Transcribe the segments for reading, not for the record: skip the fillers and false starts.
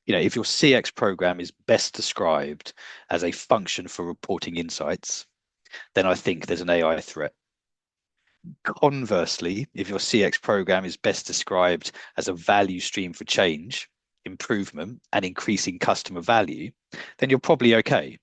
if your CX program is best described as a function for reporting insights, then I think there's an AI threat. Conversely, if your CX program is best described as a value stream for change, improvement, and increasing customer value, then you're probably okay.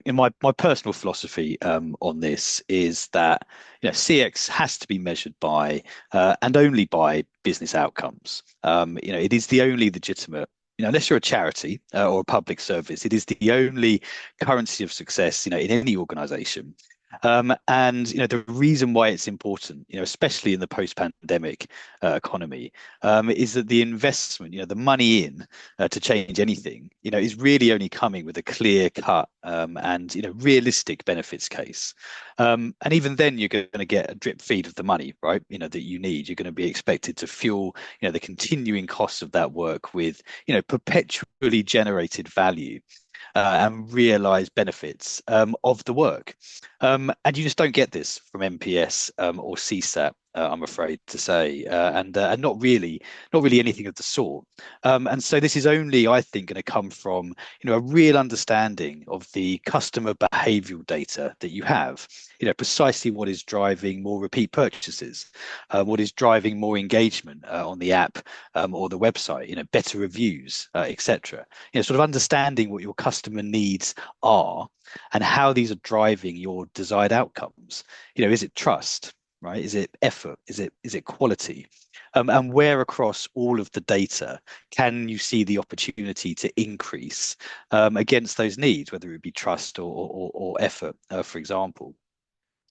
In my personal philosophy on this is that CX has to be measured by and only by business outcomes. It is the only legitimate. Unless you're a charity or a public service, it is the only currency of success. In any organisation. And the reason why it's important, especially in the post-pandemic economy, is that the investment, the money in to change anything, is really only coming with a clear cut and realistic benefits case. And even then, you're going to get a drip feed of the money, right? That you need. You're going to be expected to fuel, the continuing costs of that work with, perpetually generated value and realize benefits of the work. And you just don't get this from NPS or CSAT. I'm afraid to say, and not really anything of the sort. And so this is only, I think, going to come from a real understanding of the customer behavioural data that you have. Precisely what is driving more repeat purchases, what is driving more engagement on the app or the website. Better reviews, etc. Sort of understanding what your customer needs are and how these are driving your desired outcomes. Is it trust? Right? Is it effort? Is it quality? And where across all of the data can you see the opportunity to increase against those needs, whether it be trust or effort, for example?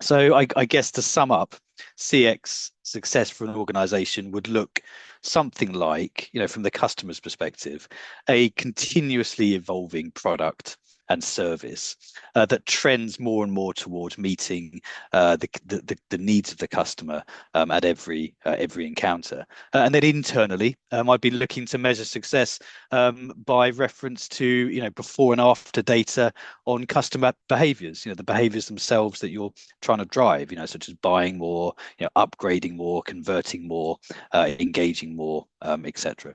So I guess to sum up, CX success for an organization would look something like, from the customer's perspective, a continuously evolving product and service that trends more and more towards meeting the needs of the customer at every encounter. And then internally, I'd be looking to measure success by reference to before and after data on customer behaviors, the behaviors themselves that you're trying to drive, such as buying more, upgrading more, converting more, engaging more, etc.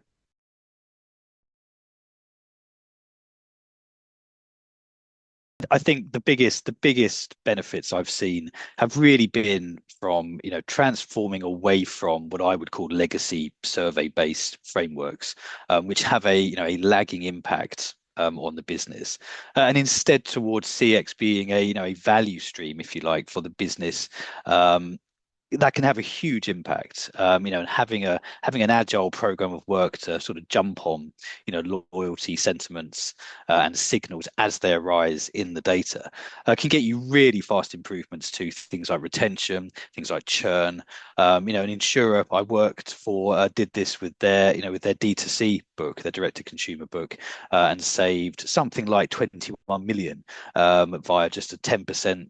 I think the biggest benefits I've seen have really been from transforming away from what I would call legacy survey-based frameworks, which have a lagging impact on the business, and instead towards CX being a value stream, if you like, for the business. That can have a huge impact. And having an agile program of work to sort of jump on, loyalty sentiments and signals as they arise in the data can get you really fast improvements to things like retention, things like churn. An insurer I worked for did this with their D2C book, their direct to consumer book, and saved something like 21 million via just a 10%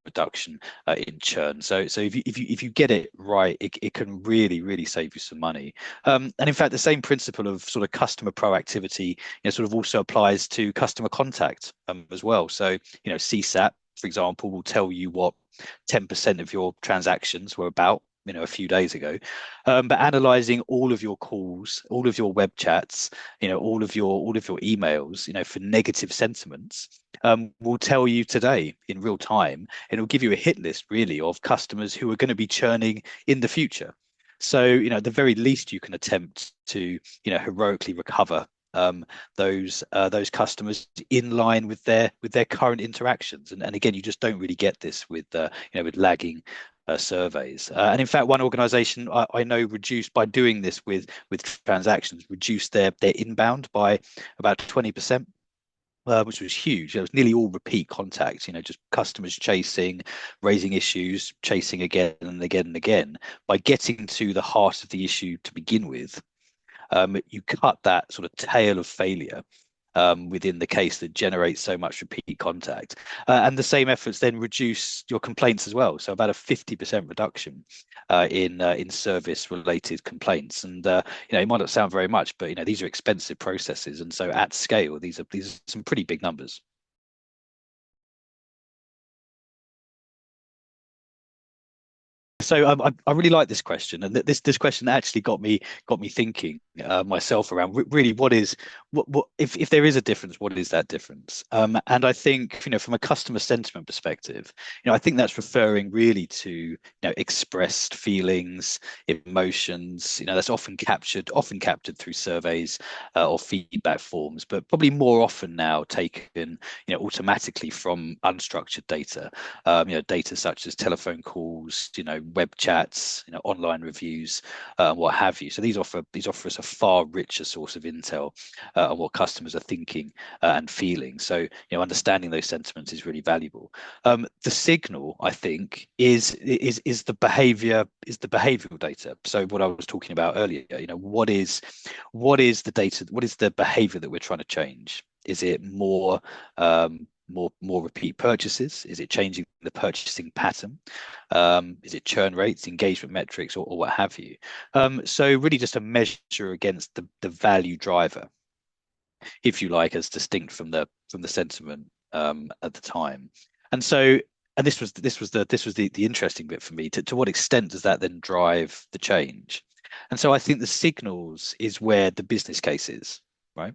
reduction in churn. So if you get it right, it can really save you some money. And in fact, the same principle of sort of customer proactivity, sort of also applies to customer contact as well. So CSAT, for example, will tell you what 10% of your transactions were about a few days ago, but analyzing all of your calls, all of your web chats, all of your emails, for negative sentiments, will tell you today in real time, and it'll give you a hit list really of customers who are going to be churning in the future. So at the very least, you can attempt to heroically recover those customers in line with their current interactions. And again, you just don't really get this with lagging surveys. And in fact, one organization I know reduced by doing this with transactions, reduced their inbound by about 20%. Which was huge. It was nearly all repeat contacts, just customers chasing, raising issues, chasing again and again and again. By getting to the heart of the issue to begin with, you cut that sort of tail of failure within the case that generates so much repeat contact. And the same efforts then reduce your complaints as well. So about a 50% reduction in service-related complaints. And it might not sound very much, but these are expensive processes, and so at scale, these are some pretty big numbers. So I really like this question, and this question actually got me thinking myself around really what if there is a difference, what is that difference? And I think from a customer sentiment perspective, I think that's referring really to expressed feelings, emotions. That's often captured through surveys or feedback forms, but probably more often now taken automatically from unstructured data. Data such as telephone calls, web chats, online reviews, what have you. So these offer us a far richer source of intel on what customers are thinking and feeling. So understanding those sentiments is really valuable. The signal, I think, is the behavioral data. So what I was talking about earlier, what is the data? What is the behavior that we're trying to change? Is it more repeat purchases? Is it changing the purchasing pattern? Is it churn rates, engagement metrics, or what have you? So really just a measure against the value driver, if you like, as distinct from the sentiment at the time. And so, and this was the interesting bit for me. To what extent does that then drive the change? And so I think the signals is where the business case is, right?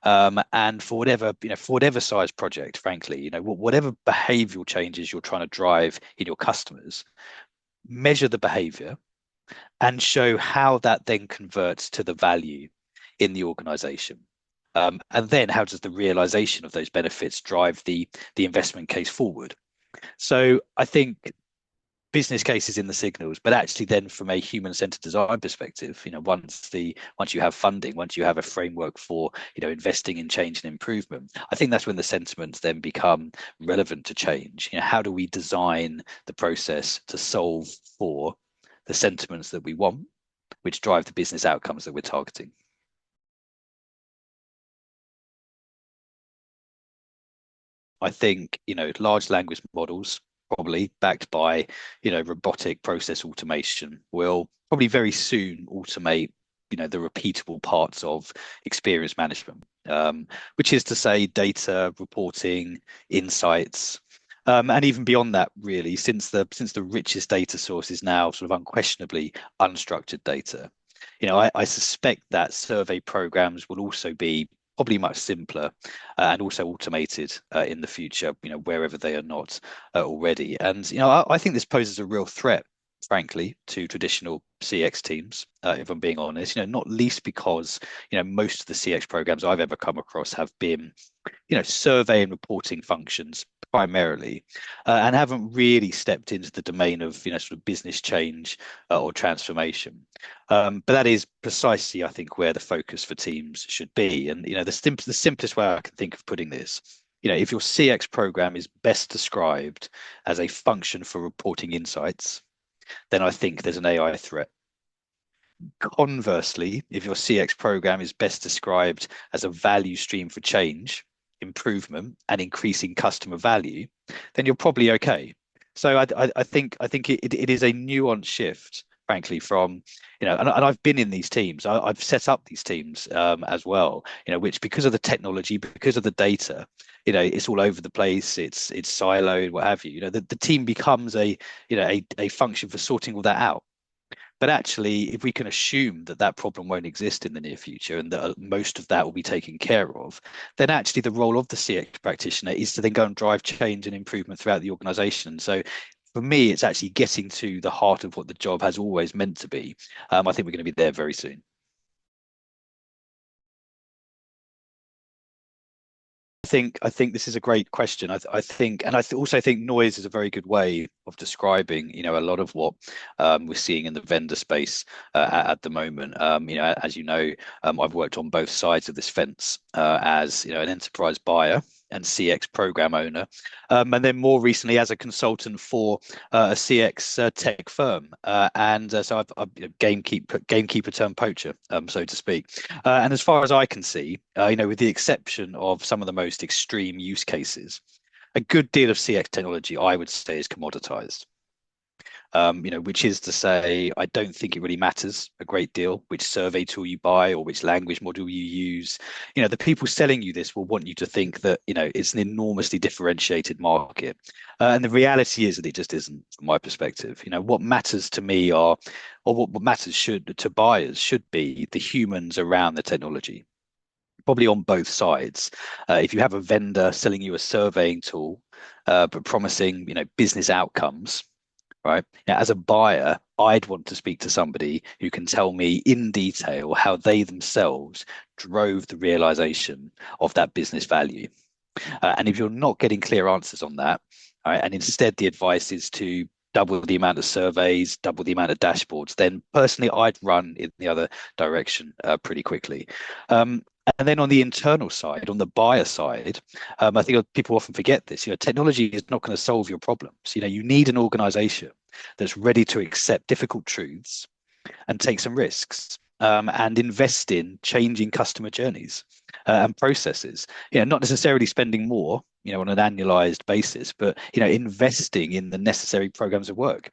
And for whatever size project, frankly, whatever behavioral changes you're trying to drive in your customers, measure the behavior and show how that then converts to the value in the organization. And then how does the realization of those benefits drive the investment case forward? So I think business cases in the signals, but actually then from a human-centered design perspective, once you have funding, once you have a framework for investing in change and improvement, I think that's when the sentiments then become relevant to change. How do we design the process to solve for the sentiments that we want, which drive the business outcomes that we're targeting? I think, large language models, probably backed by, robotic process automation, will probably very soon automate, the repeatable parts of experience management, which is to say data reporting, insights, and even beyond that, really, since the richest data source is now sort of unquestionably unstructured data. I suspect that survey programs will also be probably much simpler and also automated in the future, wherever they are not already. And I think this poses a real threat, frankly, to traditional CX teams, if I'm being honest. Not least because most of the CX programs I've ever come across have been survey and reporting functions primarily, and haven't really stepped into the domain of sort of business change or transformation. But that is precisely, I think, where the focus for teams should be. And the simplest way I can think of putting this, if your CX program is best described as a function for reporting insights, then I think there's an AI threat. Conversely, if your CX program is best described as a value stream for change, improvement, and increasing customer value, then you're probably okay. So I think it is a nuanced shift, frankly, from and I've been in these teams. I've set up these teams as well, which because of the technology, because of the data, it's all over the place. It's siloed, what have you. The team becomes a function for sorting all that out. But actually, if we can assume that that problem won't exist in the near future and that most of that will be taken care of, then actually the role of the CX practitioner is to then go and drive change and improvement throughout the organization. So for me, it's actually getting to the heart of what the job has always meant to be. I think we're going to be there very soon. I think this is a great question. I think, and also think noise is a very good way of describing, a lot of what we're seeing in the vendor space at the moment. As you know, I've worked on both sides of this fence as an enterprise buyer and CX program owner, and then more recently as a consultant for a CX tech firm. And so I've gamekeeper turned poacher, so to speak. And as far as I can see, with the exception of some of the most extreme use cases, a good deal of CX technology, I would say, is commoditized. which is to say, I don't think it really matters a great deal which survey tool you buy or which language model you use. The people selling you this will want you to think that, it's an enormously differentiated market. And the reality is that it just isn't, from my perspective. What matters to me or what matters to buyers should be the humans around the technology, probably on both sides. If you have a vendor selling you a surveying tool, but promising, business outcomes, right? Now, as a buyer, I'd want to speak to somebody who can tell me in detail how they themselves drove the realization of that business value. And if you're not getting clear answers on that, right, and instead the advice is to double the amount of surveys, double the amount of dashboards, then personally I'd run in the other direction pretty quickly. And then on the internal side, on the buyer side, I think people often forget this. Technology is not going to solve your problems. You need an organization that's ready to accept difficult truths and take some risks, and invest in changing customer journeys and processes. Not necessarily spending more, on an annualized basis, but investing in the necessary programs of work.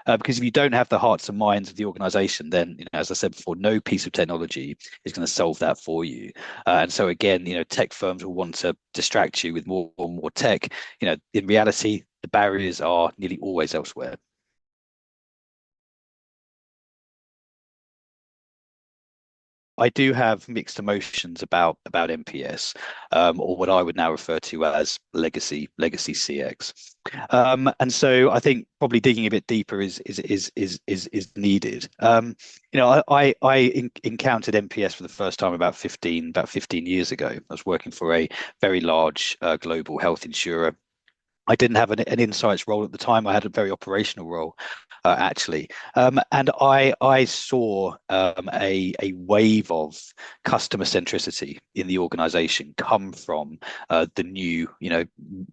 Because if you don't have the hearts and minds of the organization, then, as I said before, no piece of technology is going to solve that for you. And so again, tech firms will want to distract you with more and more tech. In reality, the barriers are nearly always elsewhere. I do have mixed emotions about NPS, or what I would now refer to as legacy CX. And so I think probably digging a bit deeper is needed. I encountered NPS for the first time about 15 years ago. I was working for a very large global health insurer. I didn't have an insights role at the time. I had a very operational role, actually, and I saw a wave of customer centricity in the organisation come from the new,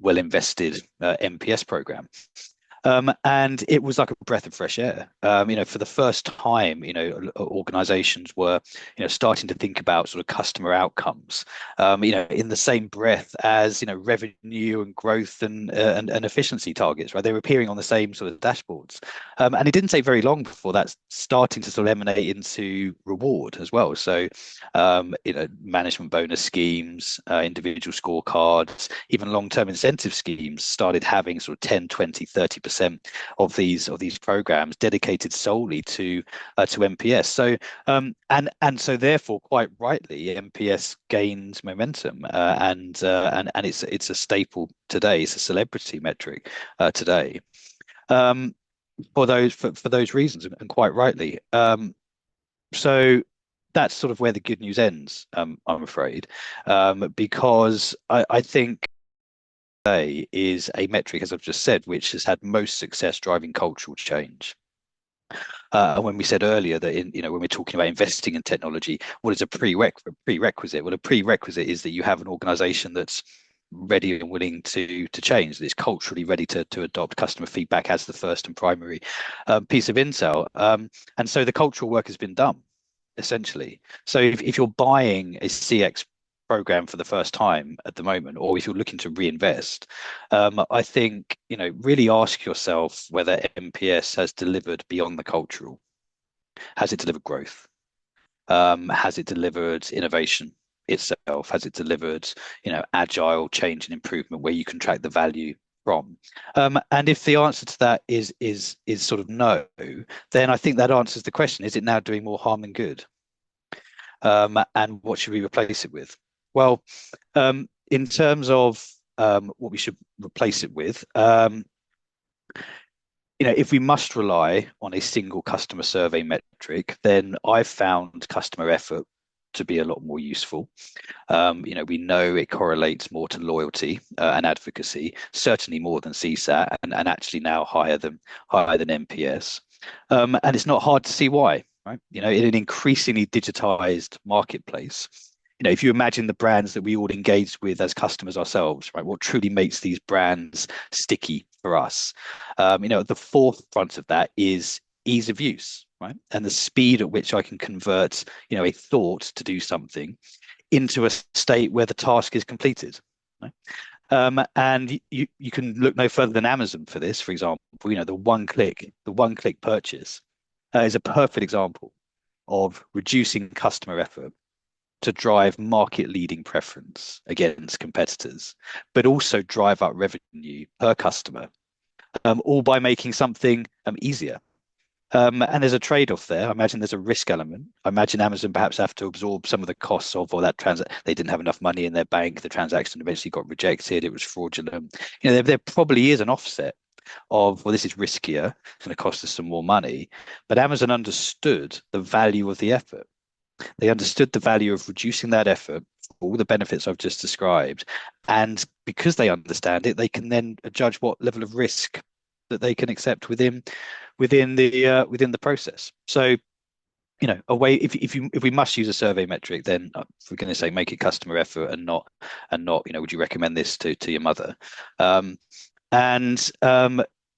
well invested NPS program. And it was like a breath of fresh air. For the first time, organizations were, starting to think about sort of customer outcomes, in the same breath as, revenue and growth and efficiency targets, right? They were appearing on the same sort of dashboards. And it didn't take very long before that's starting to sort of emanate into reward as well. So, management bonus schemes, individual scorecards, even long-term incentive schemes started having sort of 10, 20, 30% of these programs dedicated solely to NPS. So and so therefore, quite rightly, NPS gains momentum, and it's a staple today. It's a celebrity metric today, for those reasons, and quite rightly. So that's sort of where the good news ends, I'm afraid, because I think is a metric, as I've just said, which has had most success driving cultural change. And when we said earlier that when we're talking about investing in technology, what is a prerequisite? Well, a prerequisite is that you have an organization that's ready and willing to change, that is culturally ready to adopt customer feedback as the first and primary piece of intel. And so the cultural work has been done, essentially. So if you're buying a CX program for the first time at the moment, or if you're looking to reinvest, I think, really ask yourself whether NPS has delivered beyond the cultural. Has it delivered growth? Has it delivered innovation itself? Has it delivered, agile change and improvement where you can track the value from? And if the answer to that is sort of no, then I think that answers the question: is it now doing more harm than good? And what should we replace it with? Well, in terms of what we should replace it with, if we must rely on a single customer survey metric, then I've found customer effort to be a lot more useful. We know it correlates more to loyalty and advocacy, certainly more than CSAT, and actually now higher than NPS. And it's not hard to see why, right? In an increasingly digitized marketplace, if you imagine the brands that we all engage with as customers ourselves, right, what truly makes these brands sticky for us, at the forefront of that is ease of use, right, and the speed at which I can convert, a thought to do something into a state where the task is completed. Right? And you can look no further than Amazon for this, for example. The one click purchase is a perfect example of reducing customer effort to drive market leading preference against competitors, but also drive up revenue per customer, all by making something easier. And there's a trade-off there. I imagine there's a risk element. I imagine Amazon perhaps have to absorb some of the costs of, or that they didn't have enough money in their bank. The transaction eventually got rejected. It was fraudulent. There probably is an offset of, well, this is riskier. It's going to cost us some more money. But Amazon understood the value of the effort. They understood the value of reducing that effort for all the benefits I've just described. And because they understand it, they can then judge what level of risk that they can accept within the process. So, a way, if we must use a survey metric, then if we're going to say make it customer effort and not, would you recommend this to your mother? And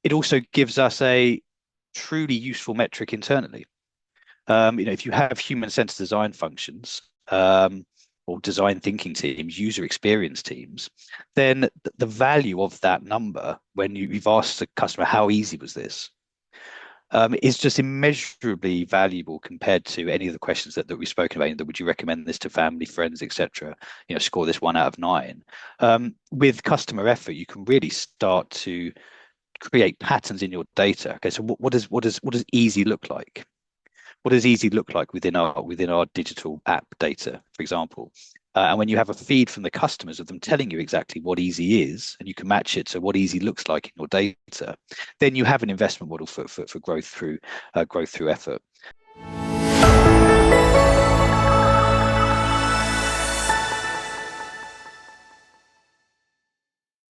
it also gives us a truly useful metric internally. If you have human-centered design functions, or design thinking teams, user experience teams, then the value of that number when you've asked the customer, how easy was this? Is just immeasurably valuable compared to any of the questions that we've spoken about. That would you recommend this to family, friends, etc.? Score this 1 out of 9. With customer effort, you can really start to create patterns in your data. Okay, so what does easy look like? What does easy look like within our digital app data, for example? And when you have a feed from the customers of them telling you exactly what easy is, and you can match it to what easy looks like in your data, then you have an investment model for growth through effort.